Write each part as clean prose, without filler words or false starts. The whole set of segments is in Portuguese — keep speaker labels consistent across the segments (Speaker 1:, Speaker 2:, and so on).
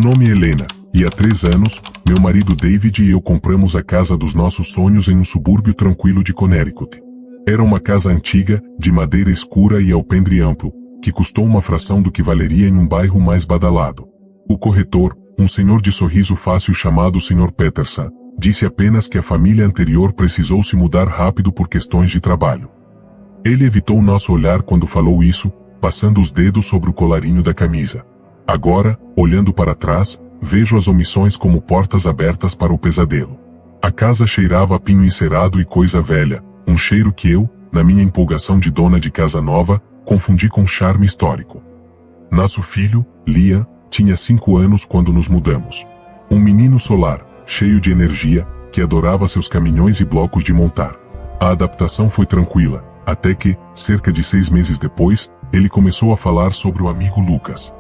Speaker 1: nome é Helena, e há 3 anos, meu marido David e eu compramos a casa dos nossos sonhos em um subúrbio tranquilo de Connecticut. Era uma casa antiga, de madeira escura e alpendre amplo, que custou uma fração do que valeria em um bairro mais badalado. O corretor, um senhor de sorriso fácil chamado Sr. Peterson, disse apenas que a família anterior precisou se mudar rápido por questões de trabalho. Ele evitou nosso olhar quando falou isso, passando os dedos sobre o colarinho da camisa. Agora, olhando para trás, vejo as omissões como portas abertas para o pesadelo. A casa cheirava a pinho encerado e coisa velha, um cheiro que eu, na minha empolgação de dona de casa nova, confundi com charme histórico. Nosso filho, Liam, tinha 5 anos quando nos mudamos. Um menino solar, cheio de energia, que adorava seus caminhões e blocos de montar. A adaptação foi tranquila, até que, cerca de 6 meses depois, ele começou a falar sobre o amigo Lucas.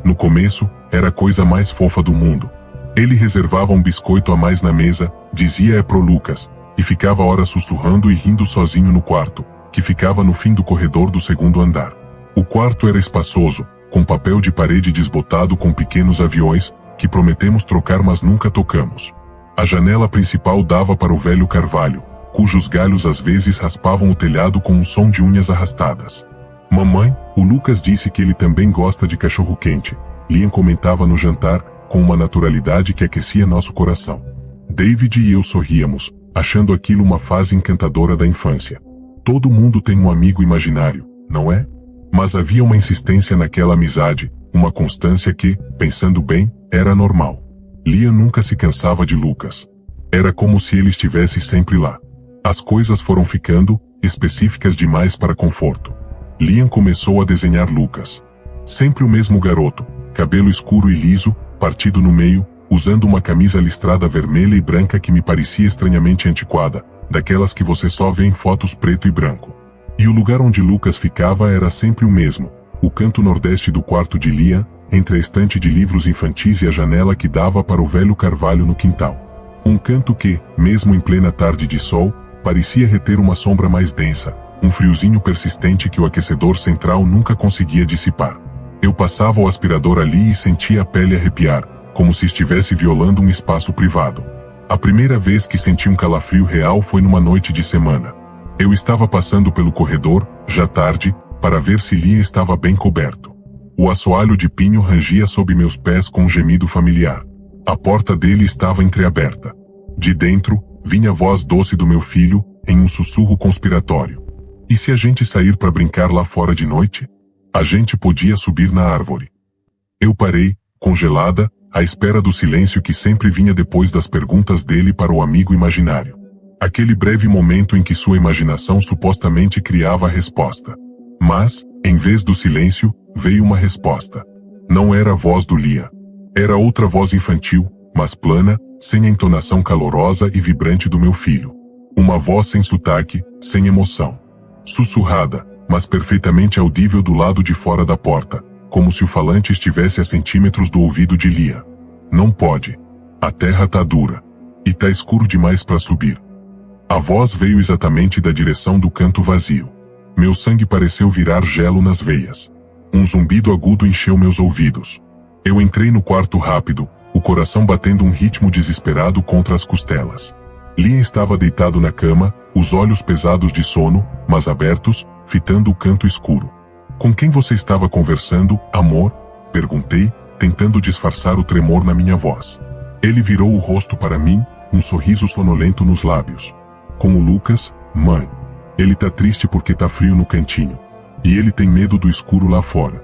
Speaker 1: No começo, era a coisa mais fofa do mundo. Ele reservava um biscoito a mais na mesa, dizia pro Lucas, e ficava horas sussurrando e rindo sozinho no quarto, que ficava no fim do corredor do 2º andar. O quarto era espaçoso, com papel de parede desbotado com pequenos aviões, que prometemos trocar mas nunca tocamos. A janela principal dava para o velho carvalho, cujos galhos às vezes raspavam o telhado com um som de unhas arrastadas. Mamãe, o Lucas disse que ele também gosta de cachorro-quente, Liam comentava no jantar, com uma naturalidade que aquecia nosso coração. David e eu sorríamos, achando aquilo uma fase encantadora da infância. Todo mundo tem um amigo imaginário, não é? Mas havia uma insistência naquela amizade, uma constância que, pensando bem, era normal. Liam nunca se cansava de Lucas. Era como se ele estivesse sempre lá. As coisas foram ficando específicas demais para conforto. Liam começou a desenhar Lucas. Sempre o mesmo garoto, cabelo escuro e liso, partido no meio, usando uma camisa listrada vermelha e branca que me parecia estranhamente antiquada, daquelas que você só vê em fotos preto e branco. E o lugar onde Lucas ficava era sempre o mesmo, o canto nordeste do quarto de Liam, entre a estante de livros infantis e a janela que dava para o velho carvalho no quintal. Um canto que, mesmo em plena tarde de sol, parecia reter uma sombra mais densa, um friozinho persistente que o aquecedor central nunca conseguia dissipar. Eu passava o aspirador ali e sentia a pele arrepiar, como se estivesse violando um espaço privado. A primeira vez que senti um calafrio real foi numa noite de semana. Eu estava passando pelo corredor, já tarde, para ver se Liam estava bem coberto. O assoalho de pinho rangia sob meus pés com um gemido familiar. A porta dele estava entreaberta. De dentro, vinha a voz doce do meu filho, em um sussurro conspiratório. E se a gente sair para brincar lá fora de noite? A gente podia subir na árvore. Eu parei, congelada, à espera do silêncio que sempre vinha depois das perguntas dele para o amigo imaginário. Aquele breve momento em que sua imaginação supostamente criava a resposta. Mas, em vez do silêncio, veio uma resposta. Não era a voz do Liam. Era outra voz infantil, mas plana, sem a entonação calorosa e vibrante do meu filho. Uma voz sem sotaque, sem emoção. Sussurrada, mas perfeitamente audível do lado de fora da porta, como se o falante estivesse a centímetros do ouvido de Liam. Não pode. A terra tá dura. E tá escuro demais para subir. A voz veio exatamente da direção do canto vazio. Meu sangue pareceu virar gelo nas veias. Um zumbido agudo encheu meus ouvidos. Eu entrei no quarto rápido, o coração batendo um ritmo desesperado contra as costelas. Liam estava deitado na cama, os olhos pesados de sono, mas abertos, fitando o canto escuro. Com quem você estava conversando, amor? Perguntei, tentando disfarçar o tremor na minha voz. Ele virou o rosto para mim, um sorriso sonolento nos lábios. Com o Lucas, mãe. Ele tá triste porque tá frio no cantinho. E ele tem medo do escuro lá fora.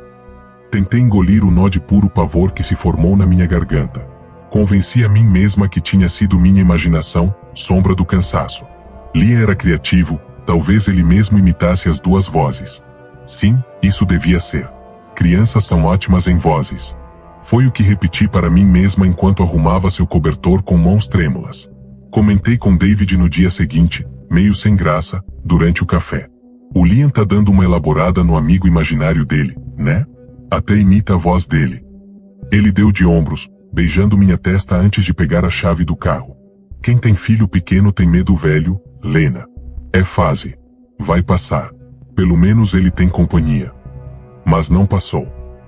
Speaker 1: Tentei engolir o nó de puro pavor que se formou na minha garganta. Convenci a mim mesma que tinha sido minha imaginação, sombra do cansaço. Liam era criativo, talvez ele mesmo imitasse as 2 vozes. Sim, isso devia ser. Crianças são ótimas em vozes. Foi o que repeti para mim mesma enquanto arrumava seu cobertor com mãos trêmulas. Comentei com David no dia seguinte, meio sem graça, durante o café. O Liam tá dando uma elaborada no amigo imaginário dele, né? Até imita a voz dele. Ele deu de ombros, beijando minha testa antes de pegar a chave do carro. Quem tem filho pequeno tem medo velho, Lena. É fase. Vai passar. Pelo menos ele tem companhia. Mas não passou.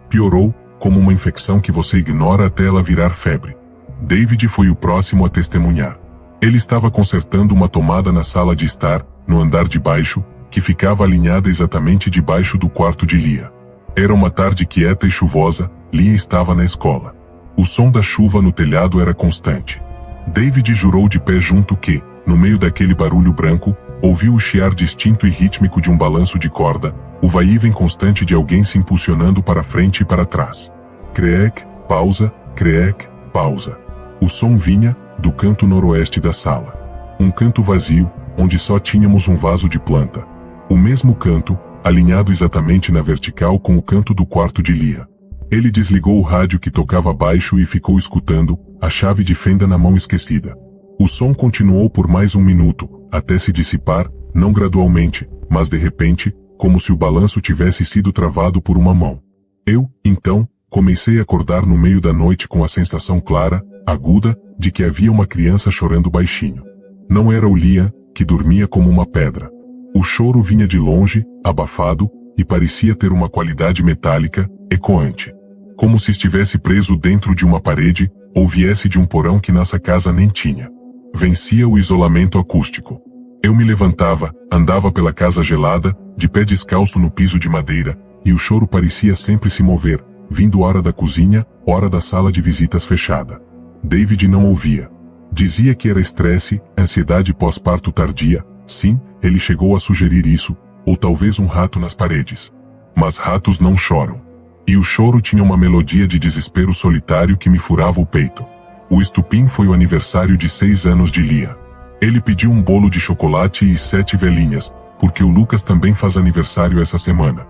Speaker 1: Piorou, como uma infecção que você ignora até ela virar febre. David foi o próximo a testemunhar. Ele estava consertando uma tomada na sala de estar, no andar de baixo, que ficava alinhada exatamente debaixo do quarto de Lia. Era uma tarde quieta e chuvosa, Lia estava na escola. O som da chuva no telhado era constante. David jurou de pé junto que, no meio daquele barulho branco, ouviu o chiar distinto e rítmico de um balanço de corda, o vai-e-vem constante de alguém se impulsionando para frente e para trás. Creak, pausa, creak, pausa. O som vinha do canto noroeste da sala. Um canto vazio, onde só tínhamos um vaso de planta. O mesmo canto, alinhado exatamente na vertical com o canto do quarto de Lia. Ele desligou o rádio que tocava baixo e ficou escutando, a chave de fenda na mão esquecida. O som continuou por mais um minuto, até se dissipar, não gradualmente, mas de repente, como se o balanço tivesse sido travado por uma mão. Eu, então, comecei a acordar no meio da noite com a sensação clara, aguda, de que havia uma criança chorando baixinho. Não era o Lia, que dormia como uma pedra. O choro vinha de longe, abafado, e parecia ter uma qualidade metálica, ecoante. Como se estivesse preso dentro de uma parede, ou viesse de um porão que nossa casa nem tinha. Vencia o isolamento acústico. Eu me levantava, andava pela casa gelada, de pé descalço no piso de madeira, e o choro parecia sempre se mover, vindo hora da cozinha, hora da sala de visitas fechada. David não ouvia. Dizia que era estresse, ansiedade pós-parto tardia. Sim, ele chegou a sugerir isso, ou talvez um rato nas paredes. Mas ratos não choram. E o choro tinha uma melodia de desespero solitário que me furava o peito. O estupim foi o aniversário de 6 anos de Lia. Ele pediu um bolo de chocolate e 7 velhinhas, porque o Lucas também faz aniversário essa semana.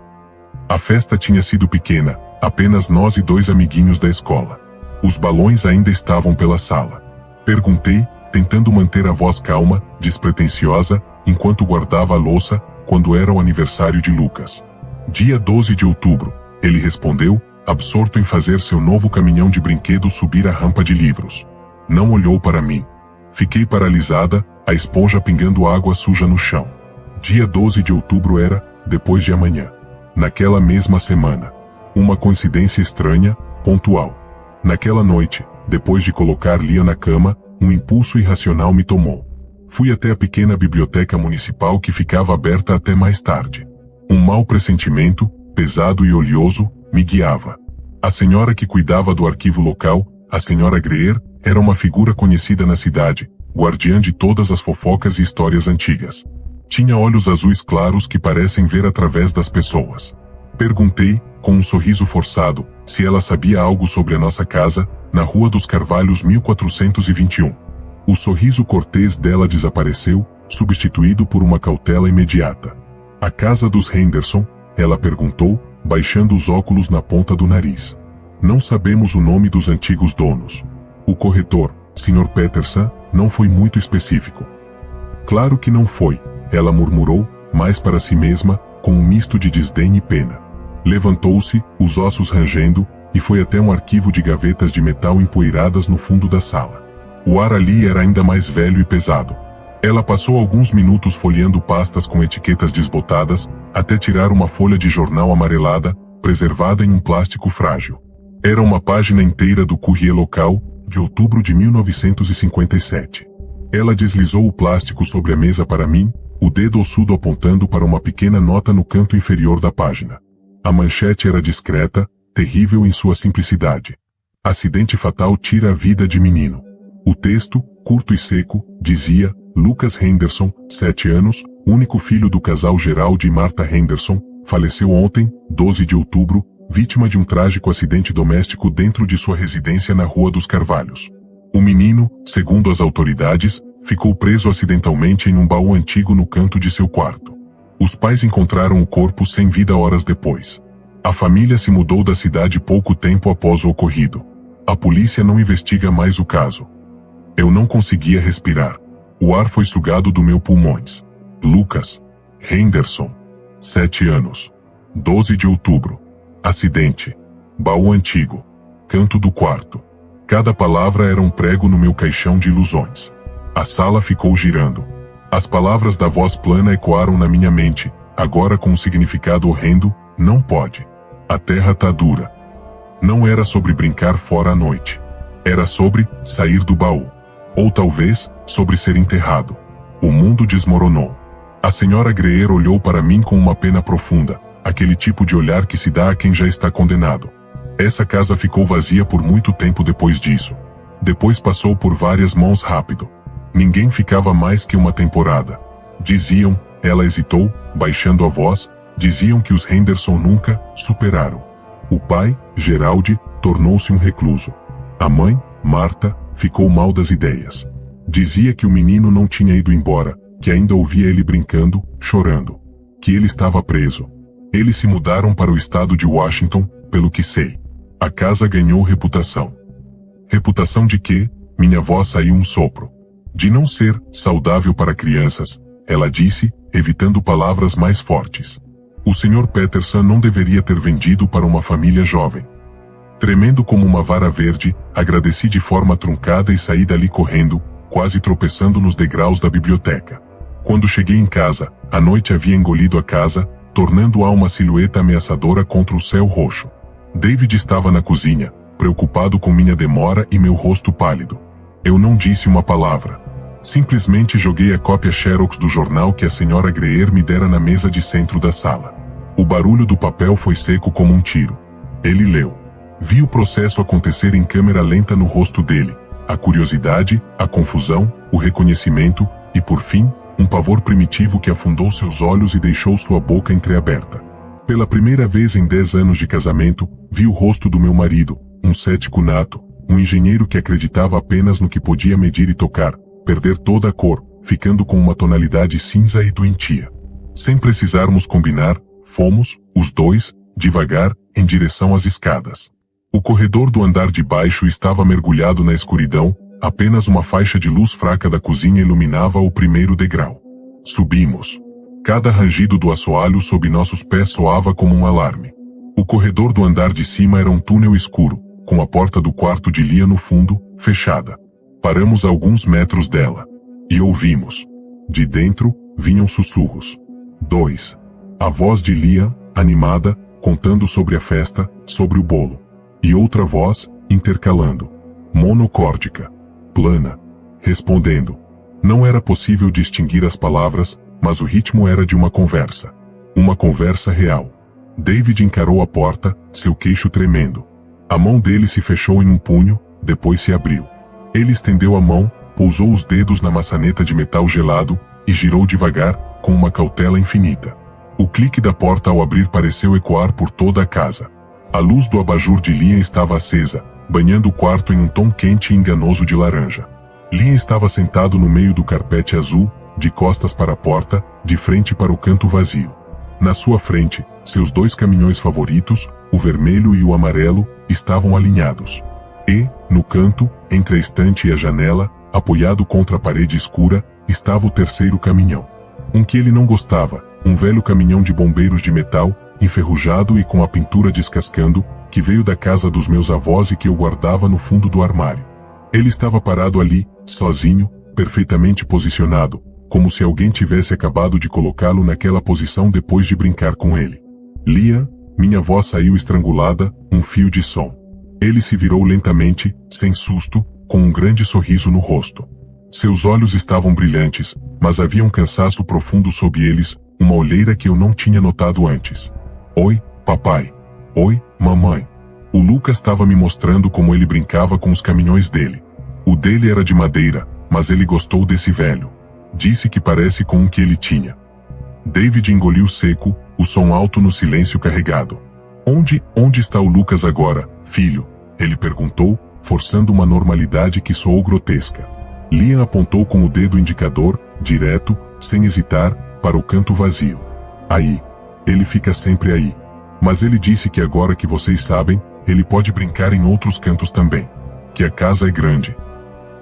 Speaker 1: A festa tinha sido pequena, apenas nós e 2 amiguinhos da escola. Os balões ainda estavam pela sala. Perguntei, tentando manter a voz calma, despretensiosa, enquanto guardava a louça, quando era o aniversário de Lucas. Dia 12 de outubro, ele respondeu, absorto em fazer seu novo caminhão de brinquedo subir a rampa de livros. Não olhou para mim. Fiquei paralisada, a esponja pingando água suja no chão. Dia 12 de outubro era, depois de amanhã. Naquela mesma semana. Uma coincidência estranha, pontual. Naquela noite, depois de colocar Lia na cama, um impulso irracional me tomou. Fui até a pequena biblioteca municipal que ficava aberta até mais tarde. Um mau pressentimento, pesado e oleoso, me guiava. A senhora que cuidava do arquivo local, a senhora Greer, era uma figura conhecida na cidade, guardiã de todas as fofocas e histórias antigas. Tinha olhos azuis claros que parecem ver através das pessoas. Perguntei, com um sorriso forçado, se ela sabia algo sobre a nossa casa, na Rua dos Carvalhos 1421. O sorriso cortês dela desapareceu, substituído por uma cautela imediata. A casa dos Henderson? Ela perguntou, baixando os óculos na ponta do nariz. Não sabemos o nome dos antigos donos. O corretor, Sr. Peterson, não foi muito específico. Claro que não foi, ela murmurou, mais para si mesma, com um misto de desdém e pena. Levantou-se, os ossos rangendo, e foi até um arquivo de gavetas de metal empoeiradas no fundo da sala. O ar ali era ainda mais velho e pesado. Ela passou alguns minutos folheando pastas com etiquetas desbotadas, até tirar uma folha de jornal amarelada, preservada em um plástico frágil. Era uma página inteira do Courrier local, de outubro de 1957. Ela deslizou o plástico sobre a mesa para mim, o dedo ossudo apontando para uma pequena nota no canto inferior da página. A manchete era discreta, terrível em sua simplicidade. Acidente fatal tira a vida de menino. O texto, curto e seco, dizia: Lucas Henderson, 7 anos, único filho do casal Gerald e Martha Henderson, faleceu ontem, 12 de outubro, vítima de um trágico acidente doméstico dentro de sua residência na Rua dos Carvalhos. O menino, segundo as autoridades, ficou preso acidentalmente em um baú antigo no canto de seu quarto. Os pais encontraram o corpo sem vida horas depois. A família se mudou da cidade pouco tempo após o ocorrido. A polícia não investiga mais o caso. Eu não conseguia respirar. O ar foi sugado do meus pulmões. Lucas Henderson, 7 anos. 12 de outubro. Acidente. Baú antigo. Canto do quarto. Cada palavra era um prego no meu caixão de ilusões. A sala ficou girando. As palavras da voz plana ecoaram na minha mente, agora com um significado horrendo: não pode. A terra tá dura. Não era sobre brincar fora à noite. Era sobre sair do baú. Ou talvez, sobre ser enterrado. O mundo desmoronou. A senhora Greer olhou para mim com uma pena profunda, aquele tipo de olhar que se dá a quem já está condenado. Essa casa ficou vazia por muito tempo depois disso. Depois passou por várias mãos rápido. Ninguém ficava mais que uma temporada. Diziam, ela hesitou, baixando a voz, diziam que os Henderson nunca superaram. O pai, Gerald, tornou-se um recluso. A mãe, Marta, ficou mal das ideias. Dizia que o menino não tinha ido embora, que ainda ouvia ele brincando, chorando. Que ele estava preso. Eles se mudaram para o estado de Washington, pelo que sei. A casa ganhou reputação. Reputação de quê? Minha avó saiu um sopro. De não ser saudável para crianças, ela disse, evitando palavras mais fortes. O Sr. Peterson não deveria ter vendido para uma família jovem. Tremendo como uma vara verde, agradeci de forma truncada e saí dali correndo, quase tropeçando nos degraus da biblioteca. Quando cheguei em casa, a noite havia engolido a casa, tornando-a uma silhueta ameaçadora contra o céu roxo. David estava na cozinha, preocupado com minha demora e meu rosto pálido. Eu não disse uma palavra. Simplesmente joguei a cópia xerox do jornal que a senhora Greer me dera na mesa de centro da sala. O barulho do papel foi seco como um tiro. Ele leu. Vi o processo acontecer em câmera lenta no rosto dele. A curiosidade, a confusão, o reconhecimento e, por fim, um pavor primitivo que afundou seus olhos e deixou sua boca entreaberta. Pela primeira vez em 10 anos de casamento, vi o rosto do meu marido, um cético nato, um engenheiro que acreditava apenas no que podia medir e tocar, perder toda a cor, ficando com uma tonalidade cinza e doentia. Sem precisarmos combinar, fomos, os dois, devagar, em direção às escadas. O corredor do andar de baixo estava mergulhado na escuridão, apenas uma faixa de luz fraca da cozinha iluminava o primeiro degrau. Subimos. Cada rangido do assoalho sob nossos pés soava como um alarme. O corredor do andar de cima era um túnel escuro, com a porta do quarto de Lia no fundo, fechada. Paramos a alguns metros dela. E ouvimos. De dentro, vinham sussurros. 2. A voz de Lia, animada, contando sobre a festa, sobre o bolo. E outra voz, intercalando. Monocórdica. Plana. Respondendo. Não era possível distinguir as palavras, mas o ritmo era de uma conversa. Uma conversa real. David encarou a porta, seu queixo tremendo. A mão dele se fechou em um punho, depois se abriu. Ele estendeu a mão, pousou os dedos na maçaneta de metal gelado, e girou devagar, com uma cautela infinita. O clique da porta ao abrir pareceu ecoar por toda a casa. A luz do abajur de Lia estava acesa, banhando o quarto em um tom quente e enganoso de laranja. Lia estava sentado no meio do carpete azul, de costas para a porta, de frente para o canto vazio. Na sua frente, seus 2 caminhões favoritos, o vermelho e o amarelo, estavam alinhados. E, no canto, entre a estante e a janela, apoiado contra a parede escura, estava o terceiro caminhão. Um que ele não gostava, um velho caminhão de bombeiros de metal, enferrujado e com a pintura descascando, que veio da casa dos meus avós e que eu guardava no fundo do armário. Ele estava parado ali, sozinho, perfeitamente posicionado, como se alguém tivesse acabado de colocá-lo naquela posição depois de brincar com ele. Lia, minha voz saiu estrangulada, um fio de som. Ele se virou lentamente, sem susto, com um grande sorriso no rosto. Seus olhos estavam brilhantes, mas havia um cansaço profundo sob eles, uma olheira que eu não tinha notado antes. Oi, papai. Oi, mamãe. O Lucas estava me mostrando como ele brincava com os caminhões dele. O dele era de madeira, mas ele gostou desse velho. Disse que parece com o que ele tinha. David engoliu seco, o som alto no silêncio carregado. Onde está o Lucas agora, filho? Ele perguntou, forçando uma normalidade que soou grotesca. Liam apontou com o dedo indicador, direto, sem hesitar, para o canto vazio. Aí. Ele fica sempre aí. Mas ele disse que agora que vocês sabem, ele pode brincar em outros cantos também. Que a casa é grande.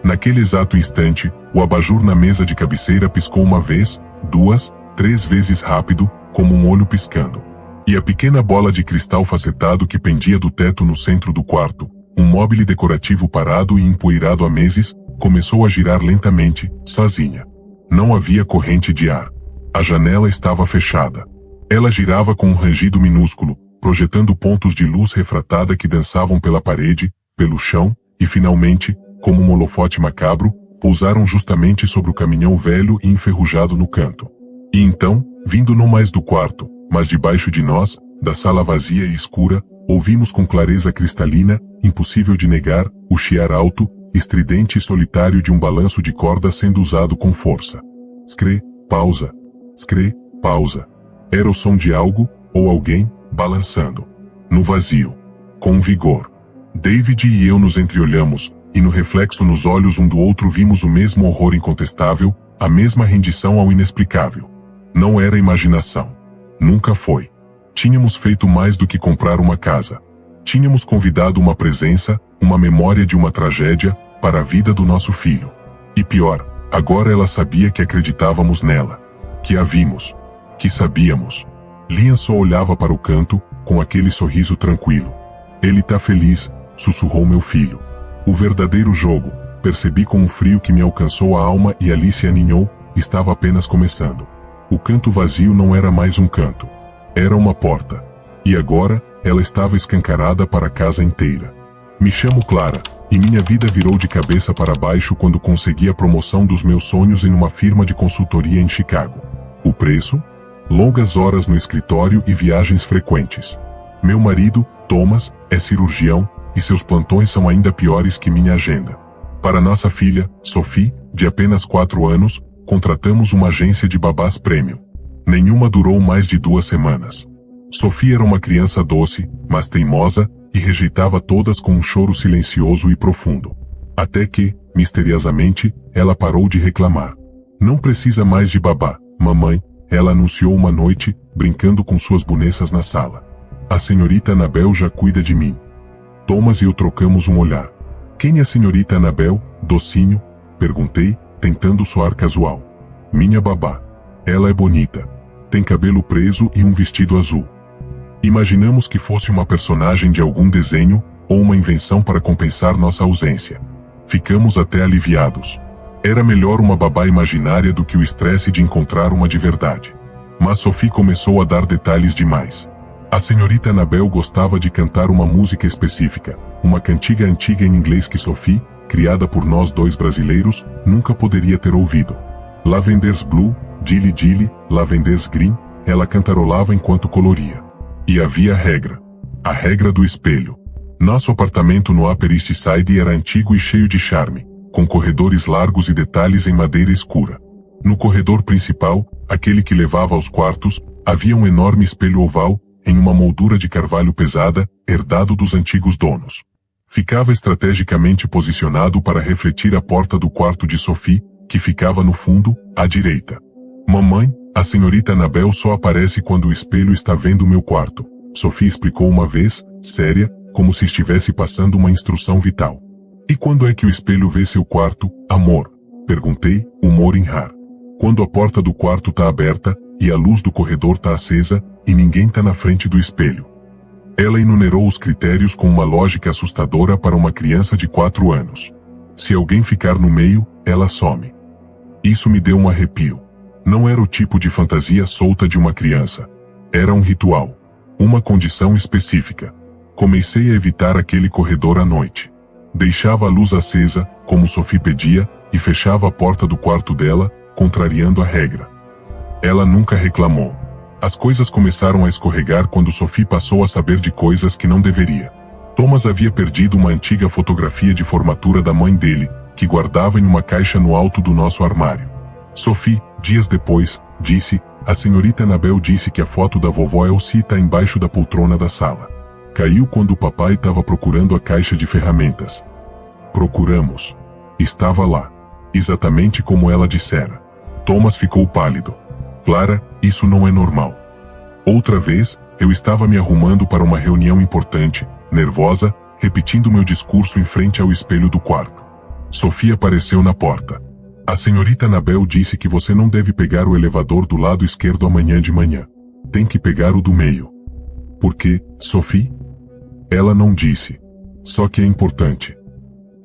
Speaker 1: Naquele exato instante, o abajur na mesa de cabeceira piscou uma vez, 2, 3 vezes rápido, como um olho piscando. E a pequena bola de cristal facetado que pendia do teto no centro do quarto, um móvel decorativo parado e empoeirado há meses, começou a girar lentamente, sozinha. Não havia corrente de ar. A janela estava fechada. Ela girava com um rangido minúsculo, projetando pontos de luz refratada que dançavam pela parede, pelo chão, e finalmente, como um holofote macabro, pousaram justamente sobre o caminhão velho e enferrujado no canto. E então, vindo não mais do quarto, mas debaixo de nós, da sala vazia e escura, ouvimos com clareza cristalina, impossível de negar, o chiar alto, estridente e solitário de um balanço de corda sendo usado com força. Scrê, pausa. Scrê, pausa. Era o som de algo, ou alguém, balançando. No vazio. Com vigor. David e eu nos entreolhamos, e no reflexo nos olhos um do outro vimos o mesmo horror incontestável, a mesma rendição ao inexplicável. Não era imaginação. Nunca foi. Tínhamos feito mais do que comprar uma casa. Tínhamos convidado uma presença, uma memória de uma tragédia, para a vida do nosso filho. E pior, agora ela sabia que acreditávamos nela. Que a vimos. Que sabíamos. Liam só olhava para o canto, com aquele sorriso tranquilo. Ele tá feliz, sussurrou meu filho. O verdadeiro jogo, percebi com um frio que me alcançou a alma e Alice aninhou, estava apenas começando. O canto vazio não era mais um canto. Era uma porta. E agora, ela estava escancarada para a casa inteira. Me chamo Clara, e minha vida virou de cabeça para baixo quando consegui a promoção dos meus sonhos em uma firma de consultoria em Chicago. O preço? Longas horas no escritório e viagens frequentes. Meu marido, Thomas, é cirurgião, e seus plantões são ainda piores que minha agenda. Para nossa filha, Sophie, de apenas 4 anos, contratamos uma agência de babás premium. Nenhuma durou mais de 2 semanas. Sophie era uma criança doce, mas teimosa, e rejeitava todas com um choro silencioso e profundo. Até que, misteriosamente, ela parou de reclamar. Não precisa mais de babá, mamãe, ela anunciou uma noite, brincando com suas bonecas na sala. A senhorita Annabel já cuida de mim. Thomas e eu trocamos um olhar. Quem é a senhorita Annabel, docinho? Perguntei, tentando soar casual. Minha babá. Ela é bonita. Tem cabelo preso e um vestido azul. Imaginamos que fosse uma personagem de algum desenho, ou uma invenção para compensar nossa ausência. Ficamos até aliviados. Era melhor uma babá imaginária do que o estresse de encontrar uma de verdade. Mas Sophie começou a dar detalhes demais. A senhorita Annabel gostava de cantar uma música específica, uma cantiga antiga em inglês que Sophie, criada por nós 2 brasileiros, nunca poderia ter ouvido. Lavenders Blue, Dilly Dilly, Lavenders Green, ela cantarolava enquanto coloria. E havia regra. A regra do espelho. Nosso apartamento no Upper East Side era antigo e cheio de charme, com corredores largos e detalhes em madeira escura. No corredor principal, aquele que levava aos quartos, havia um enorme espelho oval, em uma moldura de carvalho pesada, herdado dos antigos donos. Ficava estrategicamente posicionado para refletir a porta do quarto de Sophie, que ficava no fundo, à direita. Mamãe, a senhorita Annabel só aparece quando o espelho está vendo meu quarto, Sophie explicou uma vez, séria, como se estivesse passando uma instrução vital. E quando é que o espelho vê seu quarto, amor? Perguntei, humor em rar. Quando a porta do quarto tá aberta, e a luz do corredor tá acesa, e ninguém tá na frente do espelho. Ela enumerou os critérios com uma lógica assustadora para uma criança de 4 anos. Se alguém ficar no meio, ela some. Isso me deu um arrepio. Não era o tipo de fantasia solta de uma criança. Era um ritual. Uma condição específica. Comecei a evitar aquele corredor à noite. Deixava a luz acesa, como Sophie pedia, e fechava a porta do quarto dela, contrariando a regra. Ela nunca reclamou. As coisas começaram a escorregar quando Sophie passou a saber de coisas que não deveria. Thomas havia perdido uma antiga fotografia de formatura da mãe dele, que guardava em uma caixa no alto do nosso armário. Sophie, dias depois, disse, a senhorita Annabel disse que a foto da vovó Elsie está embaixo da poltrona da sala. Caiu quando o papai estava procurando a caixa de ferramentas. Procuramos. Estava lá. Exatamente como ela dissera. Thomas ficou pálido. Clara, isso não é normal. Outra vez, eu estava me arrumando para uma reunião importante, nervosa, repetindo meu discurso em frente ao espelho do quarto. Sophie apareceu na porta. A senhorita Annabel disse que você não deve pegar o elevador do lado esquerdo amanhã de manhã. Tem que pegar o do meio. Por quê, Sophie? Ela não disse. Só que é importante.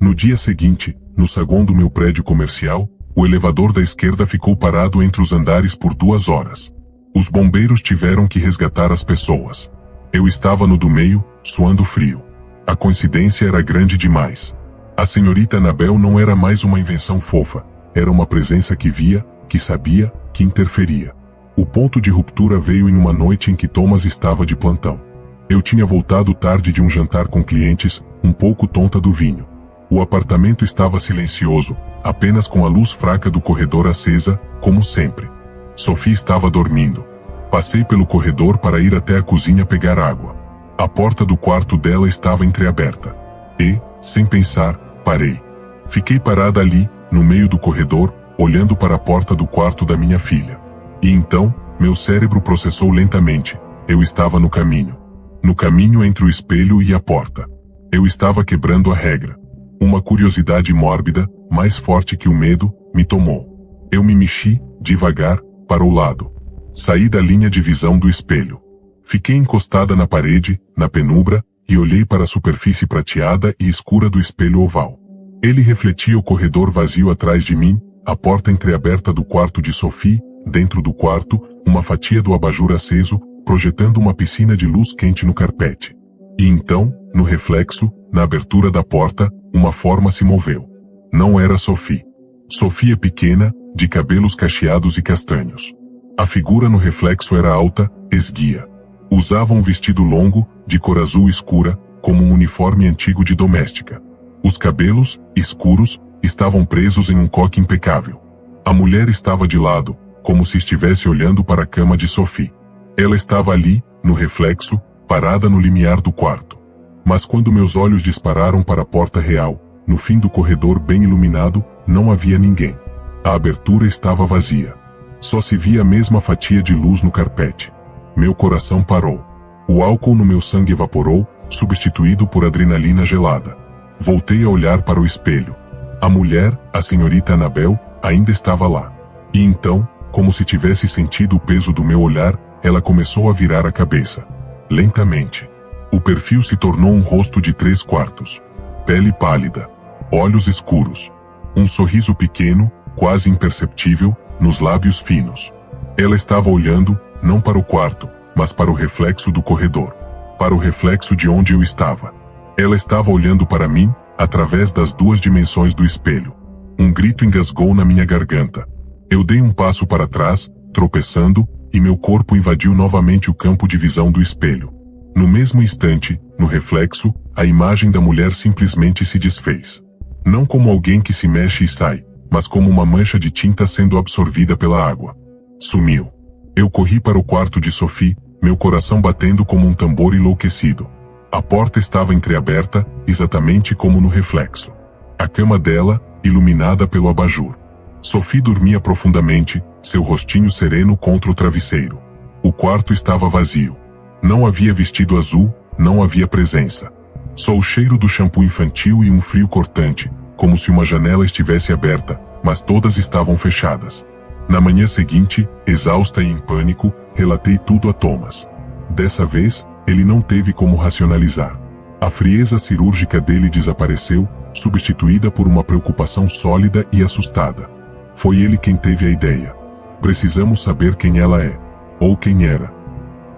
Speaker 1: No dia seguinte, no saguão do meu prédio comercial, o elevador da esquerda ficou parado entre os andares por 2 horas. Os bombeiros tiveram que resgatar as pessoas. Eu estava no do meio, suando frio. A coincidência era grande demais. A senhorita Annabel não era mais uma invenção fofa, era uma presença que via, que sabia, que interferia. O ponto de ruptura veio em uma noite em que Thomas estava de plantão. Eu tinha voltado tarde de um jantar com clientes, um pouco tonta do vinho. O apartamento estava silencioso, apenas com a luz fraca do corredor acesa, como sempre. Sophie estava dormindo. Passei pelo corredor para ir até a cozinha pegar água. A porta do quarto dela estava entreaberta. E, sem pensar, parei. Fiquei parada ali, no meio do corredor, olhando para a porta do quarto da minha filha. E então, meu cérebro processou lentamente. Eu estava no caminho. No caminho entre o espelho e a porta. Eu estava quebrando a regra. Uma curiosidade mórbida, mais forte que o medo, me tomou. Eu me mexi, devagar, para o lado. Saí da linha de visão do espelho. Fiquei encostada na parede, na penumbra, e olhei para a superfície prateada e escura do espelho oval. Ele refletia o corredor vazio atrás de mim, a porta entreaberta do quarto de Sophie, dentro do quarto, uma fatia do abajur aceso, projetando uma piscina de luz quente no carpete. E então, no reflexo, na abertura da porta, uma forma se moveu. Não era Sophie. Sophie é pequena, de cabelos cacheados e castanhos. A figura no reflexo era alta, esguia. Usava um vestido longo, de cor azul escura, como um uniforme antigo de doméstica. Os cabelos, escuros, estavam presos em um coque impecável. A mulher estava de lado, como se estivesse olhando para a cama de Sophie. Ela estava ali, no reflexo, parada no limiar do quarto. Mas quando meus olhos dispararam para a porta real, no fim do corredor bem iluminado, não havia ninguém. A abertura estava vazia. Só se via a mesma fatia de luz no carpete. Meu coração parou. O álcool no meu sangue evaporou, substituído por adrenalina gelada. Voltei a olhar para o espelho. A mulher, a senhorita Annabel, ainda estava lá. E então, como se tivesse sentido o peso do meu olhar, ela começou a virar a cabeça. Lentamente. O perfil se tornou um rosto de 3/4. Pele pálida. Olhos escuros. Um sorriso pequeno, quase imperceptível, nos lábios finos. Ela estava olhando, não para o quarto, mas para o reflexo do corredor. Para o reflexo de onde eu estava. Ela estava olhando para mim, através das 2 dimensões do espelho. Um grito engasgou na minha garganta. Eu dei um passo para trás, tropeçando, e meu corpo invadiu novamente o campo de visão do espelho. No mesmo instante, no reflexo, a imagem da mulher simplesmente se desfez. Não como alguém que se mexe e sai, mas como uma mancha de tinta sendo absorvida pela água. Sumiu. Eu corri para o quarto de Sophie, meu coração batendo como um tambor enlouquecido. A porta estava entreaberta, exatamente como no reflexo. A cama dela, iluminada pelo abajur. Sophie dormia profundamente, seu rostinho sereno contra o travesseiro. O quarto estava vazio. Não havia vestido azul, não havia presença. Só o cheiro do shampoo infantil e um frio cortante, como se uma janela estivesse aberta, mas todas estavam fechadas. Na manhã seguinte, exausta e em pânico, relatei tudo a Thomas. Dessa vez, ele não teve como racionalizar. A frieza cirúrgica dele desapareceu, substituída por uma preocupação sólida e assustada. Foi ele quem teve a ideia. Precisamos saber quem ela é. Ou quem era.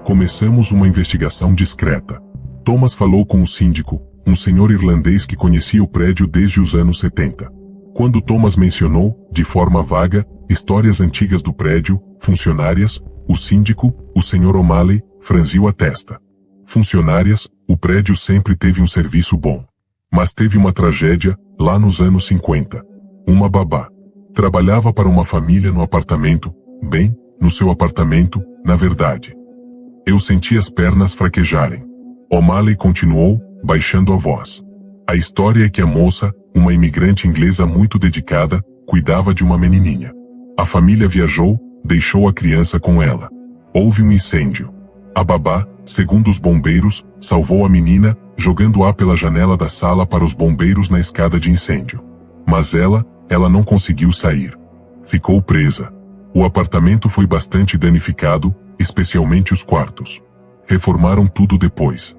Speaker 1: Começamos uma investigação discreta. Thomas falou com o síndico, um senhor irlandês que conhecia o prédio desde os anos 70. Quando Thomas mencionou, de forma vaga, histórias antigas do prédio, funcionárias, o síndico, o Sr. O'Malley, franziu a testa. Funcionárias, o prédio sempre teve um serviço bom. Mas teve uma tragédia, lá nos anos 50. Uma babá. Trabalhava para uma família no apartamento, bem, no seu apartamento, na verdade. Eu senti as pernas fraquejarem. O'Malley continuou, baixando a voz. A história é que a moça, uma imigrante inglesa muito dedicada, cuidava de uma menininha. A família viajou, deixou a criança com ela. Houve um incêndio. A babá, segundo os bombeiros, salvou a menina, jogando-a pela janela da sala para os bombeiros na escada de incêndio. Mas ela não conseguiu sair. Ficou presa. O apartamento foi bastante danificado, especialmente os quartos. Reformaram tudo depois.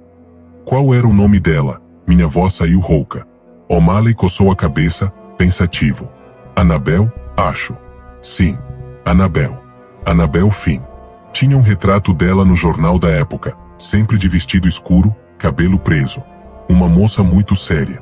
Speaker 1: Qual era o nome dela? Minha voz saiu rouca. O'Malley coçou a cabeça, pensativo. Annabel, acho. Sim. Annabel. Annabel Finn. Tinha um retrato dela no jornal da época, sempre de vestido escuro, cabelo preso. Uma moça muito séria.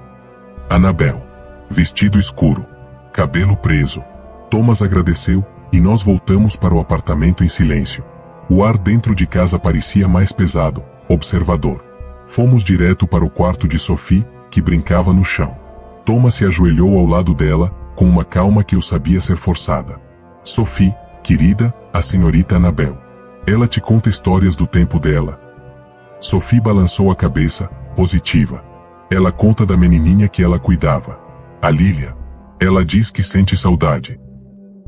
Speaker 1: Annabel. Vestido escuro, cabelo preso. Thomas agradeceu, e nós voltamos para o apartamento em silêncio. O ar dentro de casa parecia mais pesado, observador. Fomos direto para o quarto de Sophie, que brincava no chão. Thomas se ajoelhou ao lado dela, com uma calma que eu sabia ser forçada. Sophie, querida, a senhorita Annabel. Ela te conta histórias do tempo dela. Sophie balançou a cabeça, positiva. Ela conta da menininha que ela cuidava. A Lilia. Ela diz que sente saudade.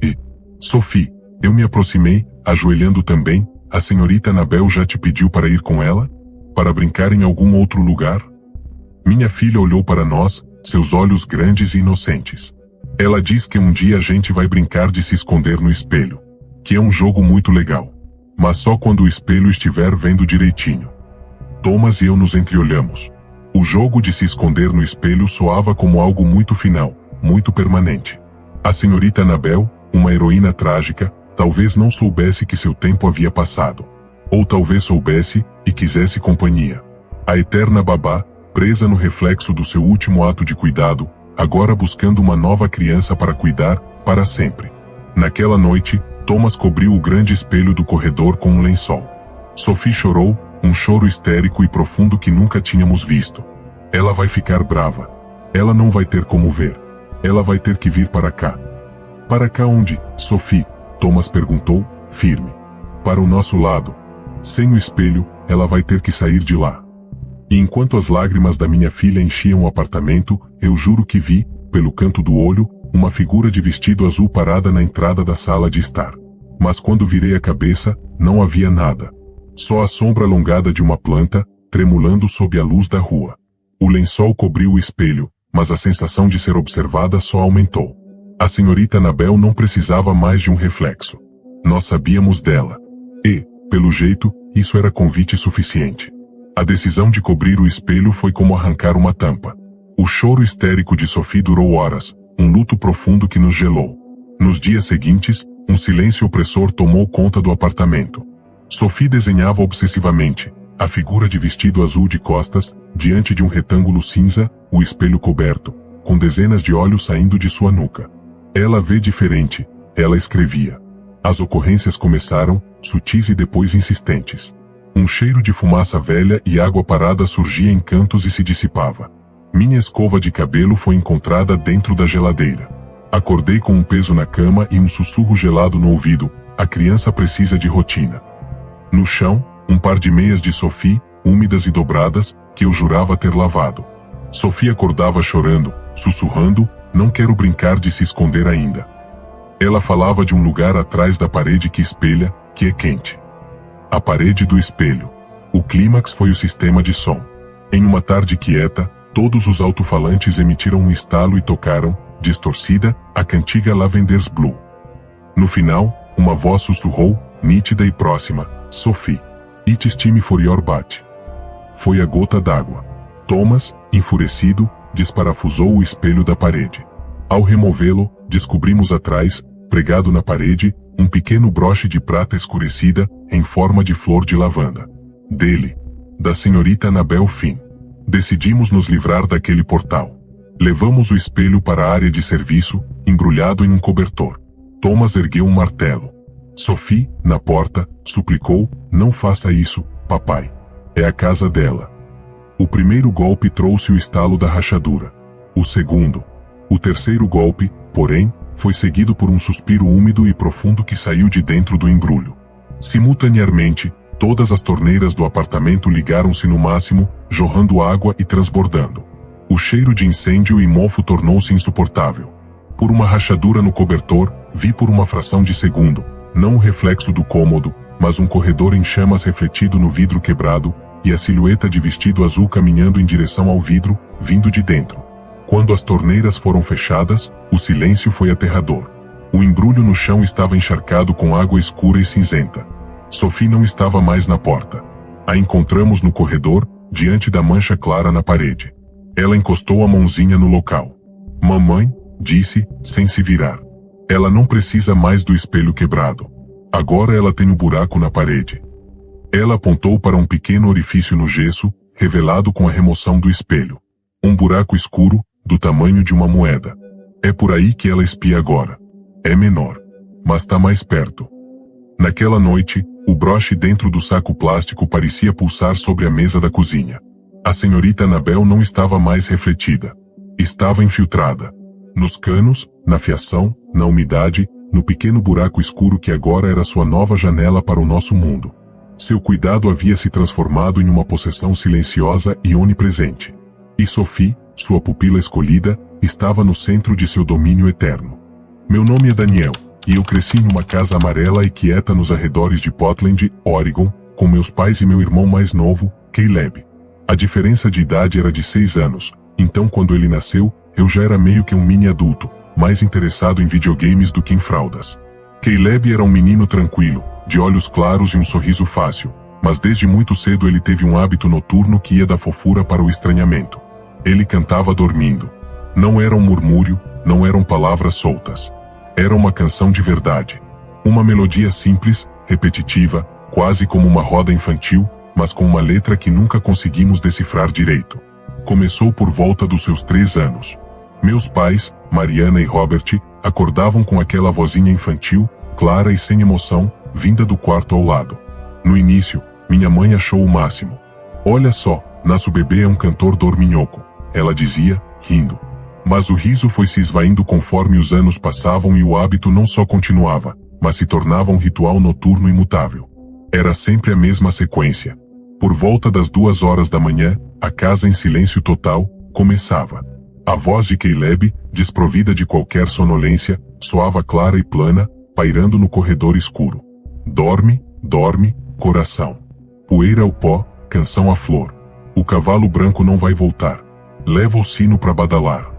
Speaker 1: E, Sophie, eu me aproximei, ajoelhando também. A senhorita Annabel já te pediu para ir com ela? Para brincar em algum outro lugar? Minha filha olhou para nós, seus olhos grandes e inocentes. Ela diz que um dia a gente vai brincar de se esconder no espelho. Que é um jogo muito legal. Mas só quando o espelho estiver vendo direitinho. Thomas e eu nos entreolhamos. O jogo de se esconder no espelho soava como algo muito final, muito permanente. A senhorita Annabel, uma heroína trágica, talvez não soubesse que seu tempo havia passado. Ou talvez soubesse, e quisesse companhia. A eterna babá, presa no reflexo do seu último ato de cuidado, agora buscando uma nova criança para cuidar, para sempre. Naquela noite, Thomas cobriu o grande espelho do corredor com um lençol. Sophie chorou, um choro histérico e profundo que nunca tínhamos visto. Ela vai ficar brava. Ela não vai ter como ver. Ela vai ter que vir para cá. Para cá onde, Sophie? Thomas perguntou, firme. Para o nosso lado. Sem o espelho, ela vai ter que sair de lá. E enquanto as lágrimas da minha filha enchiam o apartamento, eu juro que vi, pelo canto do olho, uma figura de vestido azul parada na entrada da sala de estar. Mas quando virei a cabeça, não havia nada. Só a sombra alongada de uma planta, tremulando sob a luz da rua. O lençol cobriu o espelho, mas a sensação de ser observada só aumentou. A senhorita Annabel não precisava mais de um reflexo. Nós sabíamos dela. E, pelo jeito, isso era convite suficiente. A decisão de cobrir o espelho foi como arrancar uma tampa. O choro histérico de Sophie durou horas, um luto profundo que nos gelou. Nos dias seguintes, um silêncio opressor tomou conta do apartamento. Sophie desenhava obsessivamente, a figura de vestido azul de costas, diante de um retângulo cinza, o espelho coberto, com dezenas de olhos saindo de sua nuca. Ela vê diferente, ela escrevia. As ocorrências começaram, sutis e depois insistentes. Um cheiro de fumaça velha e água parada surgia em cantos e se dissipava. Minha escova de cabelo foi encontrada dentro da geladeira. Acordei com um peso na cama e um sussurro gelado no ouvido, a criança precisa de rotina. No chão, um par de meias de Sophie, úmidas e dobradas, que eu jurava ter lavado. Sophie acordava chorando, sussurrando, não quero brincar de se esconder ainda. Ela falava de um lugar atrás da parede que espelha, que é quente. A parede do espelho. O clímax foi o sistema de som. Em uma tarde quieta, todos os alto-falantes emitiram um estalo e tocaram, distorcida, a cantiga Lavender's Blue. No final, uma voz sussurrou, nítida e próxima, Sophie. It's time for your bath. Foi a gota d'água. Thomas, enfurecido, desparafusou o espelho da parede. Ao removê-lo, descobrimos atrás, pregado na parede, um pequeno broche de prata escurecida, em forma de flor de lavanda. Dele. Da senhorita Annabel Finn. Decidimos nos livrar daquele portal. Levamos o espelho para a área de serviço, embrulhado em um cobertor. Thomas ergueu um martelo. Sophie, na porta, suplicou, não faça isso, papai. É a casa dela. O primeiro golpe trouxe o estalo da rachadura. O segundo. O terceiro golpe, porém, foi seguido por um suspiro úmido e profundo que saiu de dentro do embrulho. Simultaneamente, todas as torneiras do apartamento ligaram-se no máximo, jorrando água e transbordando. O cheiro de incêndio e mofo tornou-se insuportável. Por uma rachadura no cobertor, vi por uma fração de segundo, não o reflexo do cômodo, mas um corredor em chamas refletido no vidro quebrado, e a silhueta de vestido azul caminhando em direção ao vidro, vindo de dentro. Quando as torneiras foram fechadas, o silêncio foi aterrador. O embrulho no chão estava encharcado com água escura e cinzenta. Sophie não estava mais na porta. A encontramos no corredor, diante da mancha clara na parede. Ela encostou a mãozinha no local. Mamãe, disse, sem se virar. Ela não precisa mais do espelho quebrado. Agora ela tem um buraco na parede. Ela apontou para um pequeno orifício no gesso, revelado com a remoção do espelho. Um buraco escuro, do tamanho de uma moeda. É por aí que ela espia agora. É menor, mas tá mais perto. Naquela noite, o broche dentro do saco plástico parecia pulsar sobre a mesa da cozinha. A senhorita Annabel não estava mais refletida. Estava infiltrada. Nos canos, na fiação, na umidade, no pequeno buraco escuro que agora era sua nova janela para o nosso mundo. Seu cuidado havia se transformado em uma possessão silenciosa e onipresente. E Sophie, sua pupila escolhida, estava no centro de seu domínio eterno. Meu nome é Daniel, e eu cresci em uma casa amarela e quieta nos arredores de Portland, Oregon, com meus pais e meu irmão mais novo, Caleb. A diferença de idade era de 6 anos, então quando ele nasceu, eu já era meio que um mini adulto, mais interessado em videogames do que em fraldas. Caleb era um menino tranquilo, de olhos claros e um sorriso fácil, mas desde muito cedo ele teve um hábito noturno que ia da fofura para o estranhamento. Ele cantava dormindo. Não era um murmúrio, não eram palavras soltas. Era uma canção de verdade. Uma melodia simples, repetitiva, quase como uma roda infantil, mas com uma letra que nunca conseguimos decifrar direito. Começou por volta dos seus 3 anos. Meus pais, Mariana e Robert, acordavam com aquela vozinha infantil, clara e sem emoção, vinda do quarto ao lado. No início, minha mãe achou o máximo. Olha só, nosso bebê é um cantor dorminhoco, ela dizia, rindo. Mas o riso foi se esvaindo conforme os anos passavam e o hábito não só continuava, mas se tornava um ritual noturno imutável. Era sempre a mesma sequência. Por volta das 2 horas da manhã, a casa em silêncio total, começava. A voz de Caleb, desprovida de qualquer sonolência, soava clara e plana, pairando no corredor escuro. Dorme, dorme, coração. Poeira ao pó, canção à flor. O cavalo branco não vai voltar. Leva o sino para badalar.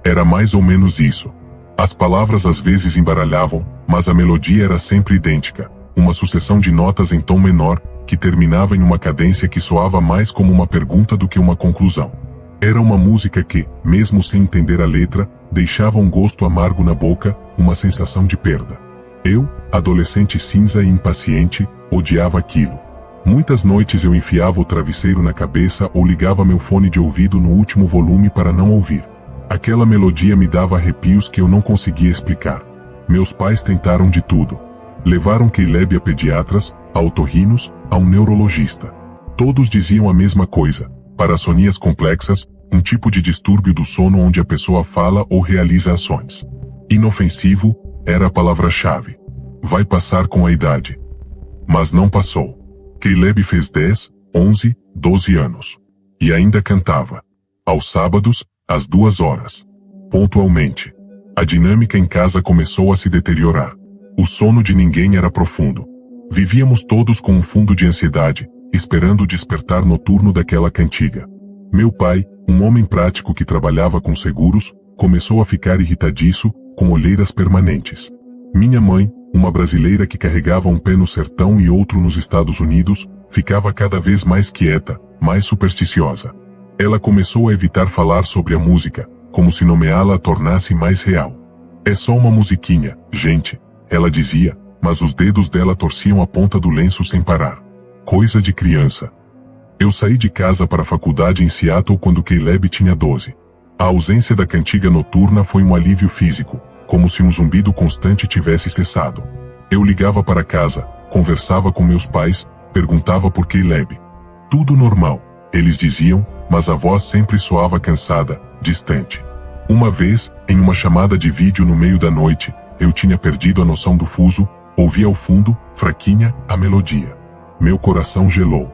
Speaker 1: Era mais ou menos isso. As palavras às vezes embaralhavam, mas a melodia era sempre idêntica. Uma sucessão de notas em tom menor, que terminava em uma cadência que soava mais como uma pergunta do que uma conclusão. Era uma música que, mesmo sem entender a letra, deixava um gosto amargo na boca, uma sensação de perda. Eu, adolescente cinza e impaciente, odiava aquilo. Muitas noites eu enfiava o travesseiro na cabeça ou ligava meu fone de ouvido no último volume para não ouvir. Aquela melodia me dava arrepios que eu não conseguia explicar. Meus pais tentaram de tudo. Levaram Caleb a pediatras, a otorrinos, a um neurologista. Todos diziam a mesma coisa. Parassonias complexas, um tipo de distúrbio do sono onde a pessoa fala ou realiza ações. Inofensivo, era a palavra-chave. Vai passar com a idade. Mas não passou. Caleb fez 10, 11, 12 anos. E ainda cantava. Aos sábados, às 2 horas. Pontualmente. A dinâmica em casa começou a se deteriorar. O sono de ninguém era profundo. Vivíamos todos com um fundo de ansiedade, esperando o despertar noturno daquela cantiga. Meu pai, um homem prático que trabalhava com seguros, começou a ficar irritadiço, com olheiras permanentes. Minha mãe, uma brasileira que carregava um pé no sertão e outro nos Estados Unidos, ficava cada vez mais quieta, mais supersticiosa. Ela começou a evitar falar sobre a música, como se nomeá-la a tornasse mais real. É só uma musiquinha, gente, ela dizia, mas os dedos dela torciam a ponta do lenço sem parar. Coisa de criança. Eu saí de casa para a faculdade em Seattle quando Caleb tinha 12. A ausência da cantiga noturna foi um alívio físico, como se um zumbido constante tivesse cessado. Eu ligava para casa, conversava com meus pais, perguntava por Caleb. Tudo normal, eles diziam, mas a voz sempre soava cansada, distante. Uma vez, em uma chamada de vídeo no meio da noite, eu tinha perdido a noção do fuso, ouvi ao fundo, fraquinha, a melodia. Meu coração gelou.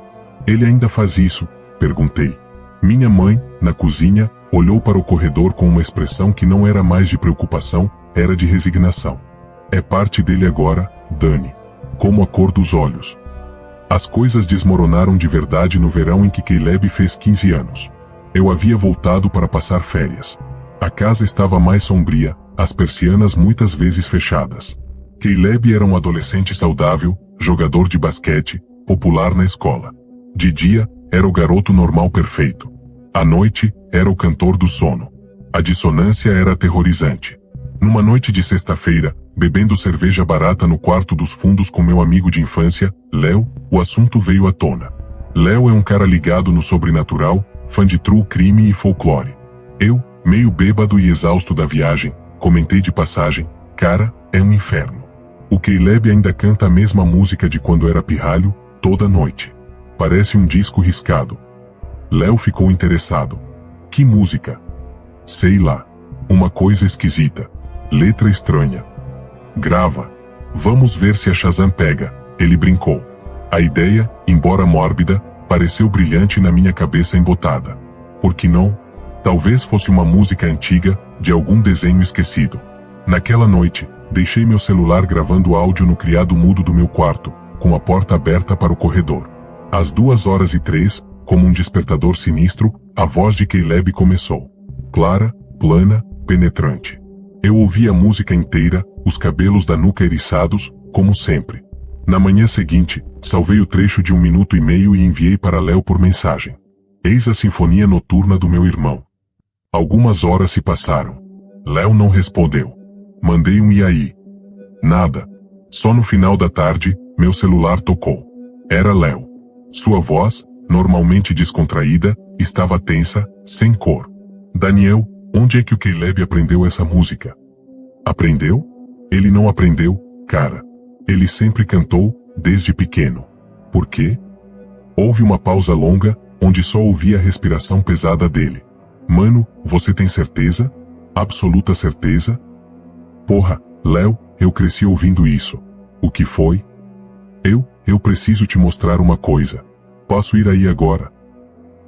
Speaker 1: Ele ainda faz isso? Perguntei. Minha mãe, na cozinha, olhou para o corredor com uma expressão que não era mais de preocupação, era de resignação. É parte dele agora, Dani. Como a cor dos olhos. As coisas desmoronaram de verdade no verão em que Caleb fez 15 anos. Eu havia voltado para passar férias. A casa estava mais sombria, as persianas muitas vezes fechadas. Caleb era um adolescente saudável, jogador de basquete, popular na escola. De dia, era o garoto normal perfeito. À noite, era o cantor do sono. A dissonância era aterrorizante. Numa noite de sexta-feira, bebendo cerveja barata no quarto dos fundos com meu amigo de infância, Léo, o assunto veio à tona. Léo é um cara ligado no sobrenatural, fã de true crime e folclore. Eu, meio bêbado e exausto da viagem, comentei de passagem, cara, é um inferno. O Caleb ainda canta a mesma música de quando era pirralho, toda noite. Parece um disco riscado. Léo ficou interessado. Que música? Sei lá. Uma coisa esquisita. Letra estranha. Grava. Vamos ver se a Shazam pega, ele brincou. A ideia, embora mórbida, pareceu brilhante na minha cabeça embotada. Por que não? Talvez fosse uma música antiga, de algum desenho esquecido. Naquela noite, deixei meu celular gravando áudio no criado mudo do meu quarto, com a porta aberta para o corredor. Às 2h03, como um despertador sinistro, a voz de Caleb começou. Clara, plana, penetrante. Eu ouvi a música inteira, os cabelos da nuca eriçados, como sempre. Na manhã seguinte, salvei o trecho de 1 minuto e meio e enviei para Léo por mensagem. Eis a sinfonia noturna do meu irmão. Algumas horas se passaram. Léo não respondeu. Mandei um e aí? Nada. Só no final da tarde, meu celular tocou. Era Léo. Sua voz, normalmente descontraída, estava tensa, sem cor. Daniel, onde é que o Caleb aprendeu essa música? Aprendeu? Ele não aprendeu, cara. Ele sempre cantou, desde pequeno. Por quê? Houve uma pausa longa, onde só ouvi a respiração pesada dele. Mano, você tem certeza? Absoluta certeza? Porra, Léo, eu cresci ouvindo isso. O que foi? Eu preciso te mostrar uma coisa. Posso ir aí agora?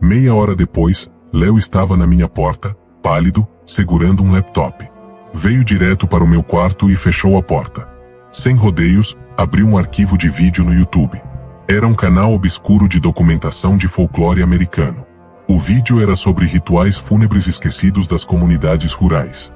Speaker 1: Meia hora depois, Léo estava na minha porta, pálido, segurando um laptop. Veio direto para o meu quarto e fechou a porta. Sem rodeios, abriu um arquivo de vídeo no YouTube. Era um canal obscuro de documentação de folclore americano. O vídeo era sobre rituais fúnebres esquecidos das comunidades rurais.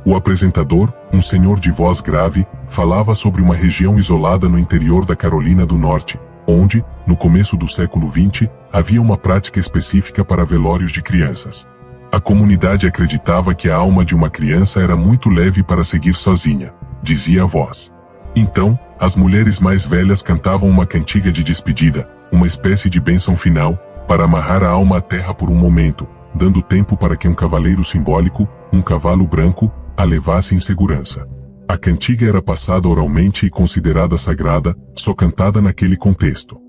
Speaker 1: O apresentador, um senhor de voz grave, falava sobre uma região isolada no interior da Carolina do Norte, onde, no começo do século XX, havia uma prática específica para velórios de crianças. A comunidade acreditava que a alma de uma criança era muito leve para seguir sozinha, dizia a voz. Então, as mulheres mais velhas cantavam uma cantiga de despedida, uma espécie de bênção final, para amarrar a alma à terra por um momento, dando tempo para que um cavaleiro simbólico, um cavalo branco, a levasse em segurança. A cantiga era passada oralmente e considerada sagrada, só cantada naquele contexto.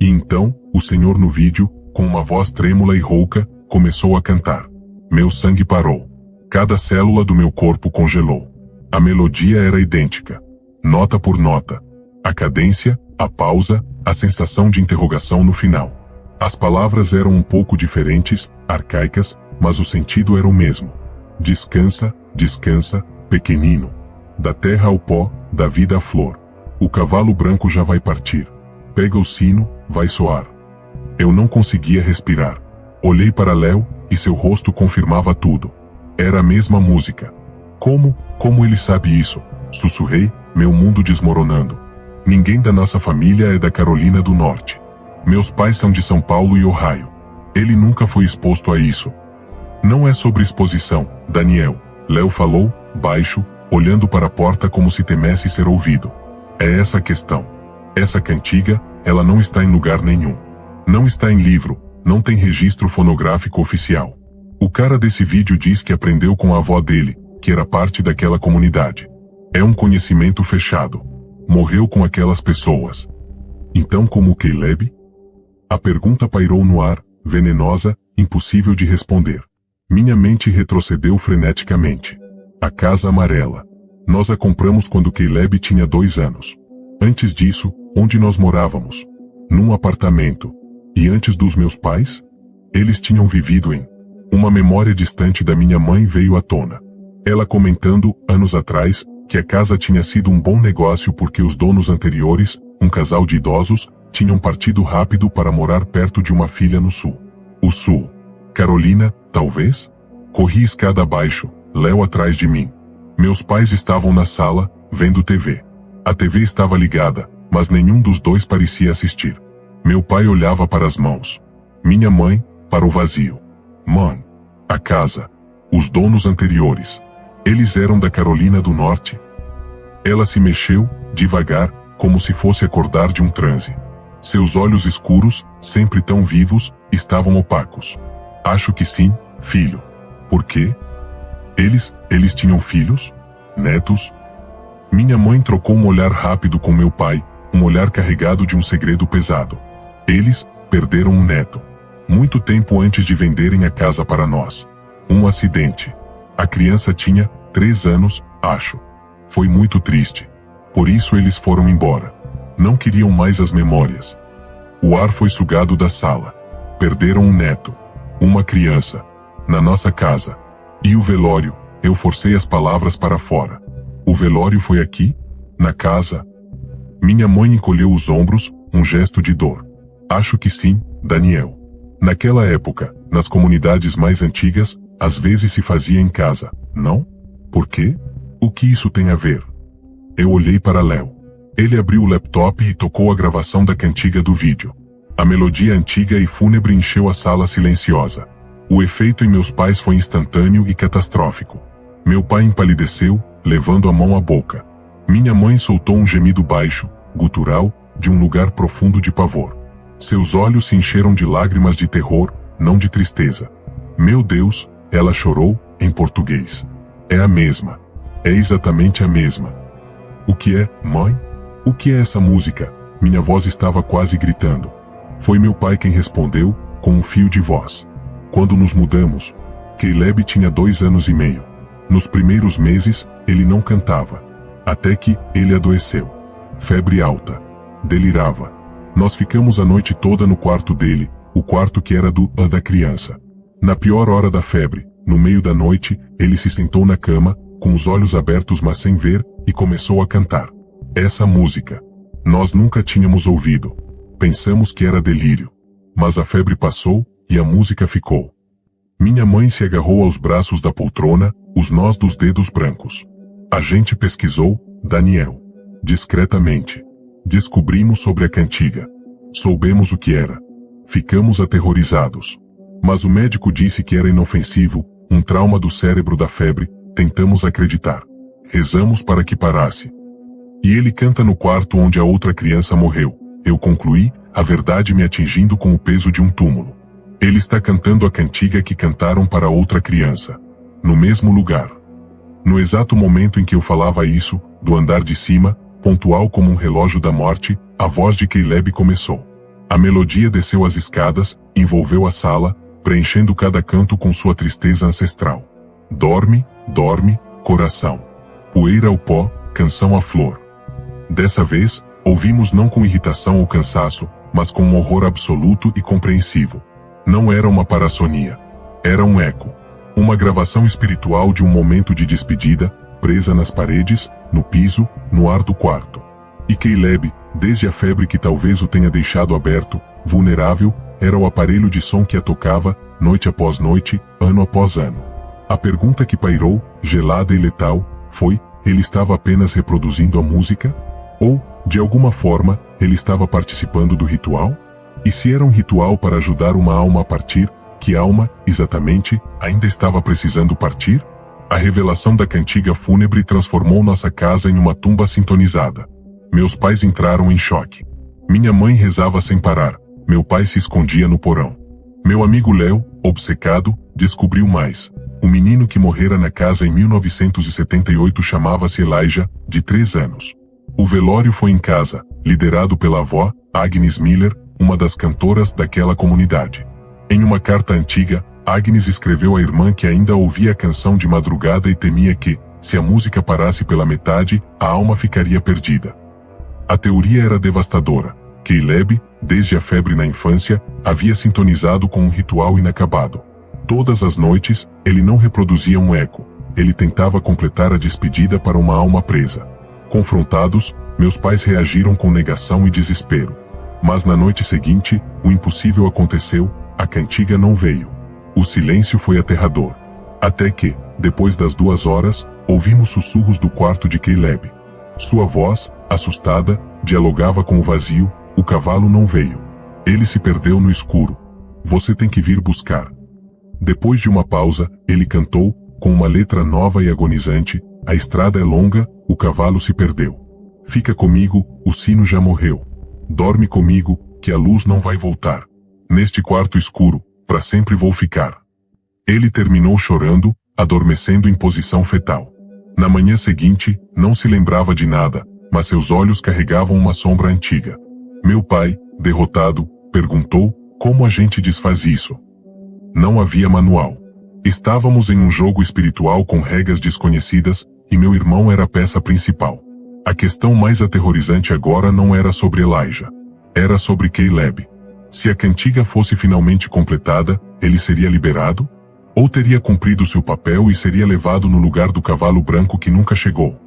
Speaker 1: E então, o senhor no vídeo, com uma voz trêmula e rouca, começou a cantar. Meu sangue parou. Cada célula do meu corpo congelou. A melodia era idêntica. Nota por nota. A cadência, a pausa, a sensação de interrogação no final. As palavras eram um pouco diferentes, arcaicas, mas o sentido era o mesmo. Descansa, descansa, pequenino. Da terra ao pó, da vida à flor. O cavalo branco já vai partir. Pega o sino, vai soar. Eu não conseguia respirar. Olhei para Léo, e seu rosto confirmava tudo. Era a mesma música. Como ele sabe isso? Sussurrei, meu mundo desmoronando. Ninguém da nossa família é da Carolina do Norte. Meus pais são de São Paulo e Ohio. Ele nunca foi exposto a isso. Não é sobre exposição, Daniel. Léo falou, baixo, olhando para a porta como se temesse ser ouvido. É essa a questão. Essa cantiga, ela não está em lugar nenhum. Não está em livro, não tem registro fonográfico oficial. O cara desse vídeo diz que aprendeu com a avó dele, que era parte daquela comunidade. É um conhecimento fechado. Morreu com aquelas pessoas. Então como o Caleb? A pergunta pairou no ar, venenosa, impossível de responder. Minha mente retrocedeu freneticamente. A casa amarela. Nós a compramos quando Caleb tinha 2 anos. Antes disso, onde nós morávamos? Num apartamento. E antes dos meus pais? Eles tinham vivido em... Uma memória distante da minha mãe veio à tona. Ela comentando, anos atrás, que a casa tinha sido um bom negócio porque os donos anteriores, um casal de idosos, tinham partido rápido para morar perto de uma filha no sul. O sul. Carolina, talvez? Corri escada abaixo, Léo atrás de mim. Meus pais estavam na sala, vendo TV. A TV estava ligada, mas nenhum dos dois parecia assistir. Meu pai olhava para as mãos. Minha mãe, para o vazio. Mãe. A casa. Os donos anteriores. Eles eram da Carolina do Norte? Ela se mexeu, devagar, como se fosse acordar de um transe. Seus olhos escuros, sempre tão vivos, estavam opacos. Acho que sim, filho. Por quê? Eles tinham filhos? Netos? Minha mãe trocou um olhar rápido com meu pai, um olhar carregado de um segredo pesado. Eles perderam um neto. Muito tempo antes de venderem a casa para nós. Um acidente. A criança tinha 3 anos, acho. Foi muito triste. Por isso eles foram embora. Não queriam mais as memórias. O ar foi sugado da sala. Perderam um neto. Uma criança. Na nossa casa. E o velório, eu forcei as palavras para fora. O velório foi aqui? Na casa? Minha mãe encolheu os ombros, um gesto de dor. Acho que sim, Daniel. Naquela época, nas comunidades mais antigas, às vezes se fazia em casa, não? Por quê? O que isso tem a ver? Eu olhei para Léo. Ele abriu o laptop e tocou a gravação da cantiga do vídeo. A melodia antiga e fúnebre encheu a sala silenciosa. O efeito em meus pais foi instantâneo e catastrófico. Meu pai empalideceu, levando a mão à boca. Minha mãe soltou um gemido baixo, gutural, de um lugar profundo de pavor. Seus olhos se encheram de lágrimas de terror, não de tristeza. Meu Deus, ela chorou, em português. É a mesma. É exatamente a mesma. O que é, mãe? O que é essa música? Minha voz estava quase gritando. Foi meu pai quem respondeu, com um fio de voz. Quando nos mudamos, Caleb tinha 2 anos e meio. Nos primeiros meses, ele não cantava. Até que, ele adoeceu. Febre alta. Delirava. Nós ficamos a noite toda no quarto dele, o quarto que era da criança. Na pior hora da febre, no meio da noite, ele se sentou na cama, com os olhos abertos mas sem ver, e começou a cantar. Essa música. Nós nunca tínhamos ouvido. Pensamos que era delírio. Mas a febre passou, e a música ficou. Minha mãe se agarrou aos braços da poltrona, os nós dos dedos brancos. A gente pesquisou, Daniel. Discretamente. Descobrimos sobre a cantiga. Soubemos o que era. Ficamos aterrorizados. Mas o médico disse que era inofensivo, um trauma do cérebro da febre, tentamos acreditar. Rezamos para que parasse. E ele canta no quarto onde a outra criança morreu. Eu concluí, a verdade me atingindo com o peso de um túmulo. Ele está cantando a cantiga que cantaram para outra criança. No mesmo lugar. No exato momento em que eu falava isso, do andar de cima, pontual como um relógio da morte, a voz de Caleb começou. A melodia desceu as escadas, envolveu a sala, preenchendo cada canto com sua tristeza ancestral. Dorme, dorme, coração. Poeira ao pó, canção à flor. Dessa vez, ouvimos não com irritação ou cansaço, mas com um horror absoluto e compreensivo. Não era uma parassonia. Era um eco. Uma gravação espiritual de um momento de despedida, presa nas paredes, no piso, no ar do quarto. E Caleb, desde a febre que talvez o tenha deixado aberto, vulnerável, era o aparelho de som que a tocava, noite após noite, ano após ano. A pergunta que pairou, gelada e letal, foi, ele estava apenas reproduzindo a música? Ou, de alguma forma, ele estava participando do ritual? E se era um ritual para ajudar uma alma a partir, que alma, exatamente, ainda estava precisando partir? A revelação da cantiga fúnebre transformou nossa casa em uma tumba sintonizada. Meus pais entraram em choque. Minha mãe rezava sem parar, meu pai se escondia no porão. Meu amigo Léo, obcecado, descobriu mais. O menino que morrera na casa em 1978 chamava-se Elijah, de 3 anos. O velório foi em casa, liderado pela avó, Agnes Miller, uma das cantoras daquela comunidade. Em uma carta antiga, Agnes escreveu à irmã que ainda ouvia a canção de madrugada e temia que, se a música parasse pela metade, a alma ficaria perdida. A teoria era devastadora. Caleb, desde a febre na infância, havia sintonizado com um ritual inacabado. Todas as noites, ele não reproduzia um eco. Ele tentava completar a despedida para uma alma presa. Confrontados, meus pais reagiram com negação e desespero. Mas na noite seguinte, o impossível aconteceu, a cantiga não veio. O silêncio foi aterrador. Até que, depois das 2 horas, ouvimos sussurros do quarto de Caleb. Sua voz, assustada, dialogava com o vazio, o cavalo não veio. Ele se perdeu no escuro. Você tem que vir buscar. Depois de uma pausa, ele cantou, com uma letra nova e agonizante: a estrada é longa, o cavalo se perdeu. Fica comigo, o sino já morreu. Dorme comigo, que a luz não vai voltar. Neste quarto escuro, para sempre vou ficar. Ele terminou chorando, adormecendo em posição fetal. Na manhã seguinte, não se lembrava de nada, mas seus olhos carregavam uma sombra antiga. Meu pai, derrotado, perguntou: como a gente desfaz isso? Não havia manual. Estávamos em um jogo espiritual com regras desconhecidas, e meu irmão era a peça principal. A questão mais aterrorizante agora não era sobre Elijah. Era sobre Caleb. Se a cantiga fosse finalmente completada, ele seria liberado? Ou teria cumprido seu papel e seria levado no lugar do cavalo branco que nunca chegou?